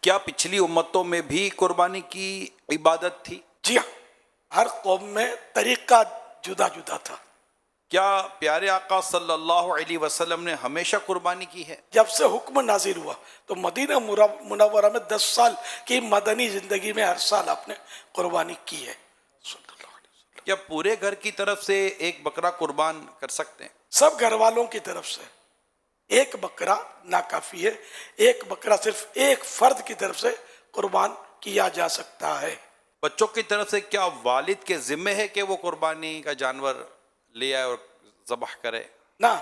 کیا پچھلی امتوں میں بھی قربانی کی عبادت تھی؟ جی ہاں، ہر قوم میں طریقہ جدا جدا تھا. کیا پیارے آقا صلی اللہ علیہ وسلم نے ہمیشہ قربانی کی ہے؟ جب سے حکم نازل ہوا تو مدینہ منورہ میں 10 سال کی مدنی زندگی میں ہر سال آپ نے قربانی کی ہے. صلی اللہ علیہ وسلم. کیا پورے گھر کی طرف سے ایک بکرا قربان کر سکتے ہیں؟ سب گھر والوں کی طرف سے ایک بکرا ناکافی ہے. ایک بکرا صرف ایک فرد کی طرف سے قربان کیا جا سکتا ہے. بچوں کی طرف سے کیا والد کے ذمے ہے کہ وہ قربانی کا جانور لے آئے اور ذبح کرے؟ نہ،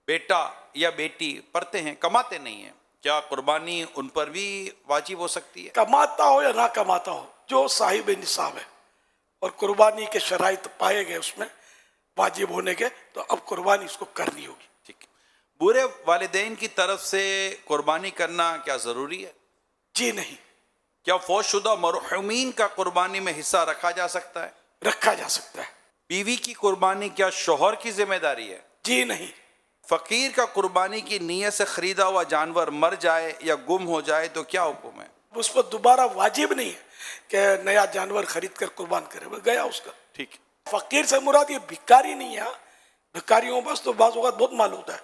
بیٹا یا بیٹی پڑھتے ہیں، کماتے نہیں ہیں، کیا قربانی ان پر بھی واجب ہو سکتی ہے؟ کماتا ہو یا نہ کماتا ہو، جو صاحب نصاب ہے اور قربانی کے شرائط پائے گئے اس میں واجب ہونے کے، تو اب قربانی اس کو کرنی ہوگی. ٹھیک ہے. برے والدین کی طرف سے قربانی کرنا کیا ضروری ہے؟ جی نہیں، کیا فوت شدہ مرحومین کا قربانی میں حصہ رکھا جا سکتا ہے؟ رکھا جا سکتا ہے. بیوی کی قربانی کیا شوہر کی ذمہ داری ہے؟ جی نہیں، فقیر کا قربانی کی نیت سے خریدا ہوا جانور مر جائے یا گم ہو جائے تو کیا حکم ہے؟ اس پر دوبارہ واجب نہیں ہے کہ نیا جانور خرید کر قربان کرے، وہ گیا اس کا. ٹھیک ہے. فقیر سے مراد یہ بھکاری نہیں ہے. بھکاریوں بس تو بعض اوقات بہت مال ہوتا ہے.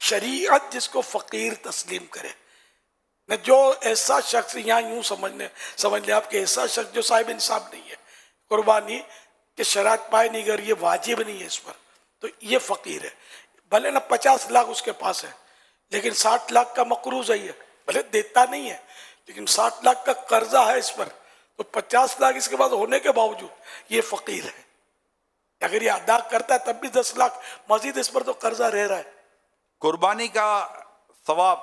شریعت جس کو فقیر تسلیم کرے نہ، جو ایسا شخص یہاں یوں سمجھ لیں آپ کہ ایسا شخص جو صاحب انصاف نہیں ہے، قربانی کے شرائط پائے نہیں کر، یہ واجب نہیں ہے اس پر، تو یہ فقیر ہے. بھلے نہ 50 لاکھ اس کے پاس ہے لیکن 60 لاکھ کا مقروض ہے، یہ بھلے دیتا نہیں ہے لیکن 60 لاکھ کا قرضہ ہے اس پر، تو 50 لاکھ اس کے بعد ہونے کے باوجود یہ فقیر ہے. اگر یہ ادا کرتا ہے تب بھی 10 لاکھ مزید اس پر تو قرضہ رہ رہا ہے. قربانی کا ثواب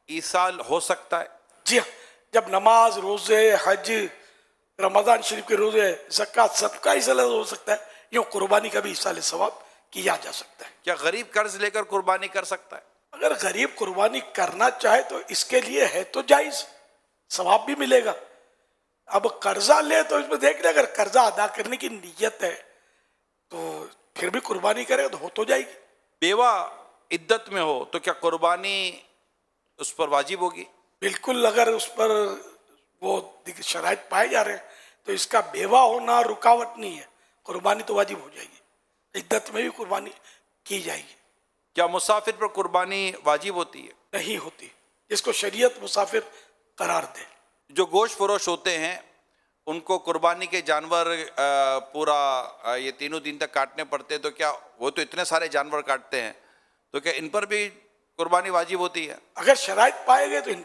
ایصال ہو سکتا ہے؟ جی ہاں، جب نماز، روزے، حج، رمضان شریف کے روزے، زکوٰۃ، سب کا حصہ ہو سکتا ہے، یوں قربانی کا بھی ایصال ثواب کیا جا سکتا ہے. کیا غریب قرض لے کر قربانی کر سکتا ہے؟ اگر غریب قربانی کرنا چاہے تو اس کے لیے ہے تو جائز، ثواب بھی ملے گا. اب قرضہ لے تو اس میں دیکھ لیں، اگر قرضہ ادا کرنے کی نیت ہے تو پھر بھی قربانی کرے تو ہو تو جائے گی. بیوہ عدت میں ہو تو کیا قربانی اس پر واجب ہوگی؟ بالکل، اگر اس پر وہ شرائط پائے جا رہے ہیں تو اس کا بیوہ ہونا رکاوٹ نہیں ہے، قربانی تو واجب ہو جائے گی. عدت میں بھی قربانی کی جائے گی. کیا مسافر پر قربانی واجب ہوتی ہے؟ نہیں ہوتی، جس کو شریعت مسافر قرار دے. جو گوشت فروش ہوتے ہیں ان کو قربانی کے جانور پورا یہ 3 دن تک کاٹنے پڑتے ہیں، تو کیا وہ تو اتنے سارے جانور کاٹتے ہیں، تو کیا ان پر بھی قربانی واجب ہوتی ہے؟ اگر شرائط پائے گئے تو ان